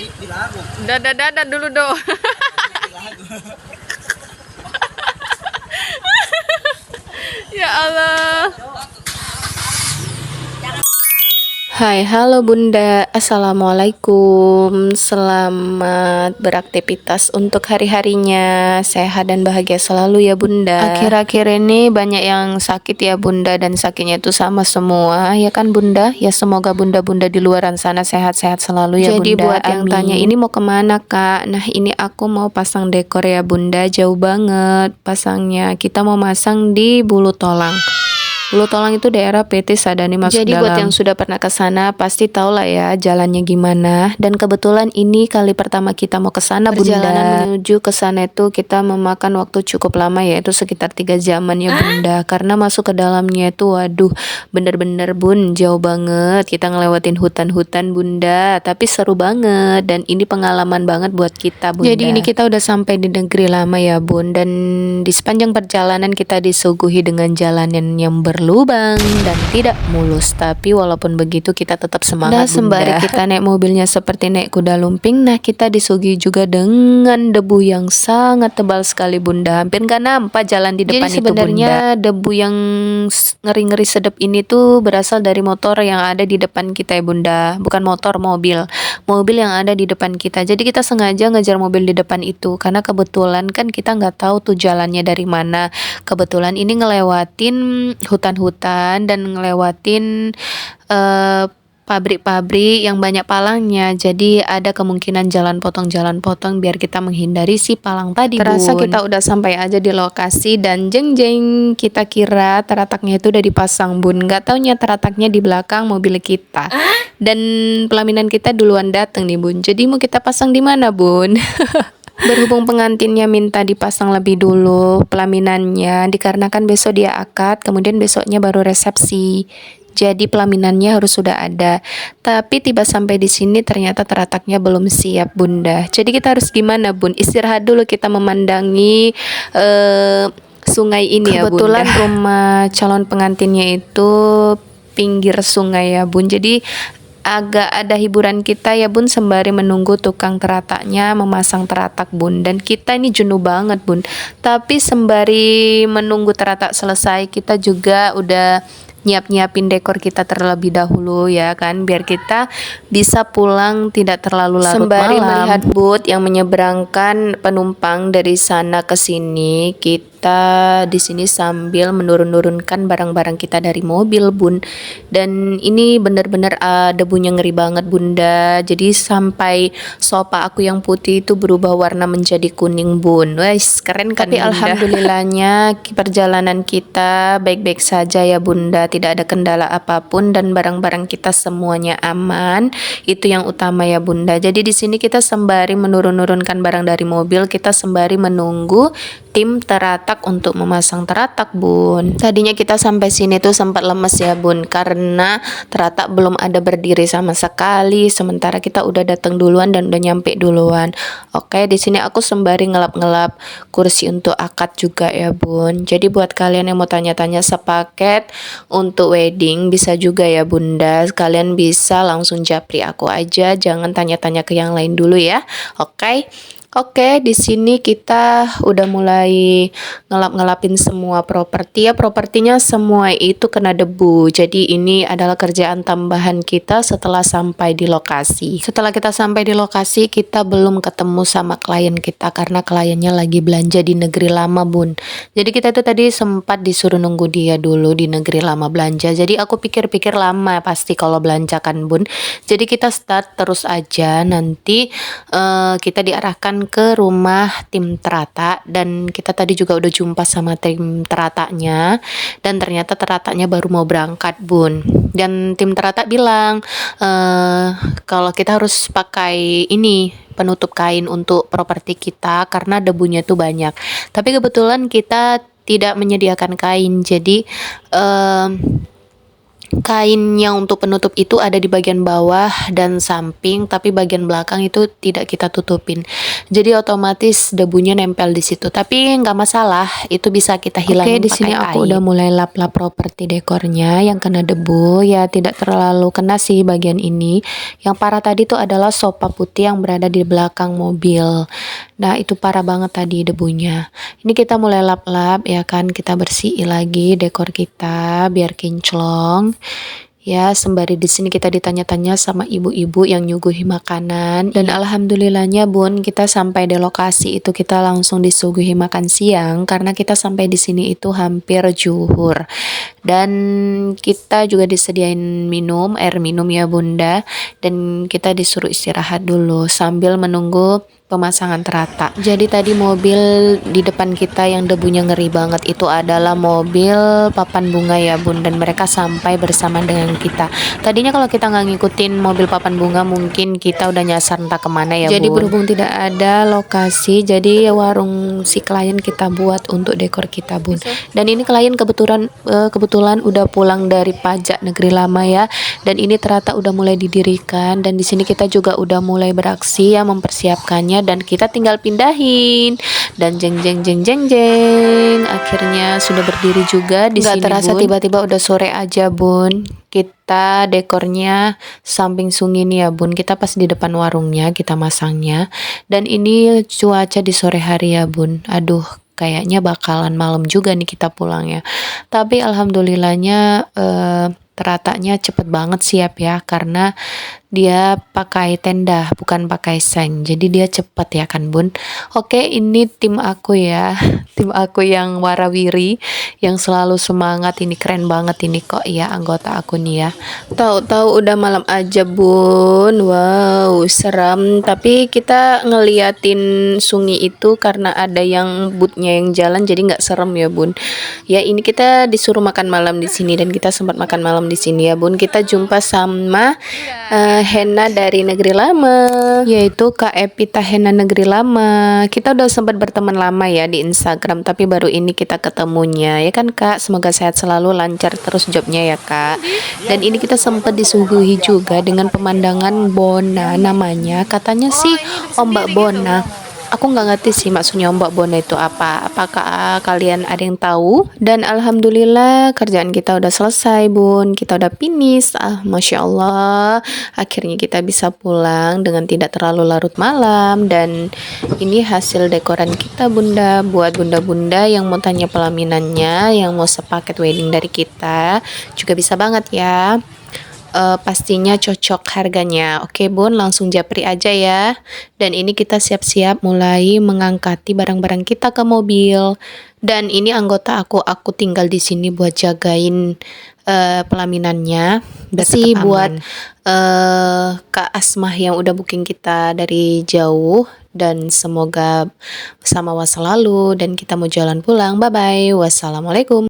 Di lagu. Dadah dulu dong. Di lagu. Ya Allah. Hai, halo Bunda. Assalamualaikum. Selamat beraktivitas untuk hari-harinya. Sehat dan bahagia selalu ya Bunda. Akhir-akhir ini banyak yang sakit ya Bunda, dan sakitnya itu sama semua ya kan Bunda. Ya semoga Bunda-Bunda di luaran sana sehat-sehat selalu ya Jadi Bunda. buat yang tanya ini mau kemana Kak? Nah ini aku mau pasang dekor ya Bunda. Jauh banget pasangnya. Kita mau masang di Bulu Tolang. Bulu Tolang itu daerah PT Sadani masuk Jadi dalam. buat yang sudah pernah ke sana pasti tahu lah ya jalannya gimana. Dan kebetulan ini kali pertama kita mau ke sana Bunda. Perjalanan menuju ke sana itu kita memakan waktu cukup lama, yaitu sekitar 3 jaman ya Bunda. Karena masuk ke dalamnya itu waduh bener-bener Bun jauh banget. Kita ngelewatin hutan-hutan Bunda, tapi seru banget dan ini pengalaman banget buat kita Bunda. Jadi ini kita udah sampai di negeri lama ya Bun, dan di sepanjang perjalanan kita disuguhi dengan jalanan yang berlubang dan tidak mulus, tapi walaupun begitu kita tetap semangat sembari kita naik mobilnya seperti naik kuda lumping. Nah kita disuguhi juga dengan debu yang sangat tebal sekali Bunda, hampir nggak nampak jalan di depan. Jadi sebenarnya debu yang ngeri-ngeri sedep ini tuh berasal dari motor yang ada di depan kita ya Bunda, bukan motor, mobil yang ada di depan kita. Jadi kita sengaja ngejar mobil di depan itu karena kebetulan kan kita nggak tahu tuh jalannya dari mana. Kebetulan ini ngelewatin hutan-hutan dan ngelewatin pabrik-pabrik yang banyak palangnya. Jadi ada kemungkinan jalan potong biar kita menghindari si palang tadi Terasa Bun. Kita udah sampai aja di lokasi dan jeng kita kira terataknya itu udah dipasang Bun. Nggak taunya terataknya di belakang mobil kita. Dan pelaminan kita duluan dateng nih Bun. Jadi mau kita pasang di mana Bun? Berhubung pengantinnya minta dipasang lebih dulu pelaminannya, dikarenakan besok dia akad, kemudian besoknya baru resepsi. Jadi pelaminannya harus sudah ada. Tapi tiba sampai di sini ternyata terataknya belum siap Bunda. Jadi kita harus gimana Bun? Istirahat dulu kita memandangi sungai ini ya Bunda. Kebetulan rumah calon pengantinnya itu pinggir sungai ya Bun. Jadi agak ada hiburan kita ya Bun sembari menunggu tukang terataknya memasang teratak Bun. Dan kita ini jenuh banget Bun. Tapi sembari menunggu teratak selesai kita juga udah nyiapin dekor kita terlebih dahulu ya kan, biar kita bisa pulang tidak terlalu larut sembari malam. Melihat boot yang menyeberangkan penumpang dari sana ke sini, kita di sini sambil menurunkan barang-barang kita dari mobil Bun. Dan ini bener-bener debunya ngeri banget Bunda. Jadi sampai sofa aku yang putih itu berubah warna menjadi kuning Bun. Wes keren kan. Tapi Bunda, alhamdulillahnya perjalanan kita baik-baik saja ya Bunda. Tidak ada kendala apapun dan barang-barang kita semuanya aman. Itu yang utama ya Bunda. Jadi di sini kita sembari menurunkan barang dari mobil, kita sembari menunggu tim teratak untuk memasang teratak Bun. Tadinya kita sampai sini tuh sempat lemes ya Bun, karena teratak belum ada berdiri sama sekali. Sementara kita udah datang duluan dan udah nyampe duluan. Oke, di sini aku sembari ngelap-ngelap kursi untuk akad juga ya Bun. Jadi buat kalian yang mau tanya-tanya sepaket untuk wedding bisa juga ya Bunda. Kalian bisa langsung japri aku aja, jangan tanya-tanya ke yang lain dulu ya. Oke, di sini kita udah mulai ngelap-ngelapin semua properti ya. Propertinya semua itu kena debu. Jadi ini adalah kerjaan tambahan kita setelah sampai di lokasi. Setelah kita sampai di lokasi, kita belum ketemu sama klien kita karena kliennya lagi belanja di negeri lama Bun. Jadi kita itu tadi sempat disuruh nunggu dia dulu di negeri lama belanja. Jadi aku pikir-pikir lama pasti kalau belanja kan Bun. Jadi kita start terus aja, nanti kita diarahkan ke rumah tim teratak. Dan kita tadi juga udah jumpa sama tim terataknya, dan ternyata terataknya baru mau berangkat Bun. Dan tim teratak bilang kalau kita harus pakai ini penutup kain untuk properti kita karena debunya tuh banyak. Tapi kebetulan kita tidak menyediakan kain, jadi Kain yang untuk penutup itu ada di bagian bawah dan samping, tapi bagian belakang itu tidak kita tutupin. Jadi otomatis debunya nempel di situ. Tapi nggak masalah, itu bisa kita hilangin. Oke, di sini aku udah mulai lap-lap properti dekornya yang kena debu. Ya tidak terlalu kena sih bagian ini. Yang parah tadi tuh adalah sofa putih yang berada di belakang mobil. Nah itu parah banget tadi debunya. Ini kita mulai lap-lap ya kan, kita bersihin lagi dekor kita biar kinclong. Ya, sembari di sini kita ditanya-tanya sama ibu-ibu yang nyuguhi makanan. Dan alhamdulillahnya Bun, kita sampai di lokasi itu kita langsung disuguhi makan siang karena kita sampai di sini itu hampir zuhur. Dan kita juga disediain minum, air minum ya Bunda. Dan kita disuruh istirahat dulu sambil menunggu pemasangan terata. Jadi tadi mobil di depan kita yang debunya ngeri banget itu adalah mobil papan bunga ya Bun, dan mereka sampai bersama dengan kita. Tadinya kalau kita nggak ngikutin mobil papan bunga mungkin kita udah nyasar entah kemana ya Bun. Jadi berhubung tidak ada lokasi, jadi warung si klien kita buat untuk dekor kita Bun. Dan ini klien kebetulan udah pulang dari pajak negeri lama ya, dan ini ternyata udah mulai didirikan, dan di sini kita juga udah mulai beraksi ya mempersiapkannya, dan kita tinggal pindahin. Dan jeng jeng jeng jeng jeng akhirnya sudah berdiri juga di sini. Gak terasa tiba-tiba udah sore aja Bun. Kita dekornya samping sungai nih ya Bun, kita pas di depan warungnya kita masangnya. Dan ini cuaca di sore hari ya Bun, aduh kayaknya bakalan malam juga nih kita pulang ya. Tapi alhamdulillahnya teratanya cepet banget siap ya, karena dia pakai tenda bukan pakai seng, jadi dia cepet ya kan Bun. Oke, ini tim aku ya, tim aku yang warawiri, yang selalu semangat. Ini keren banget ini kok ya anggota aku nih ya. Tahu-tahu udah malam aja Bun. Wow, seram. Tapi kita ngeliatin sungai itu karena ada yang bootnya yang jalan, jadi nggak serem ya Bun. Ya ini kita disuruh makan malam di sini, dan kita sempat makan malam di sini ya Bun. Kita jumpa sama henna dari negeri lama, yaitu Kak Epita Henna negeri lama. Kita udah sempat berteman lama ya di Instagram, tapi baru ini kita ketemunya ya kan Kak. Semoga sehat selalu, lancar terus jobnya ya Kak. Dan ini kita sempat disuguhi juga dengan pemandangan Bona namanya, katanya sih ombak Bona. Aku nggak ngerti sih maksudnya ombak Bona itu apa. Apakah kalian ada yang tahu? Dan alhamdulillah kerjaan kita udah selesai Bun. Kita udah finish. Masya Allah. Akhirnya kita bisa pulang dengan tidak terlalu larut malam. Dan ini hasil dekoran kita Bunda. Buat bunda-bunda yang mau tanya pelaminannya, yang mau sepaket wedding dari kita, juga bisa banget ya. Pastinya cocok harganya. Oke Bun, langsung japri aja ya. Dan ini kita siap-siap mulai mengangkati barang-barang kita ke mobil. Dan ini anggota aku tinggal di sini buat jagain pelaminannya. Bersih buat Kak Asmah yang udah booking kita dari jauh. Dan semoga bersama was selalu, dan kita mau jalan pulang. Bye bye. Wassalamualaikum.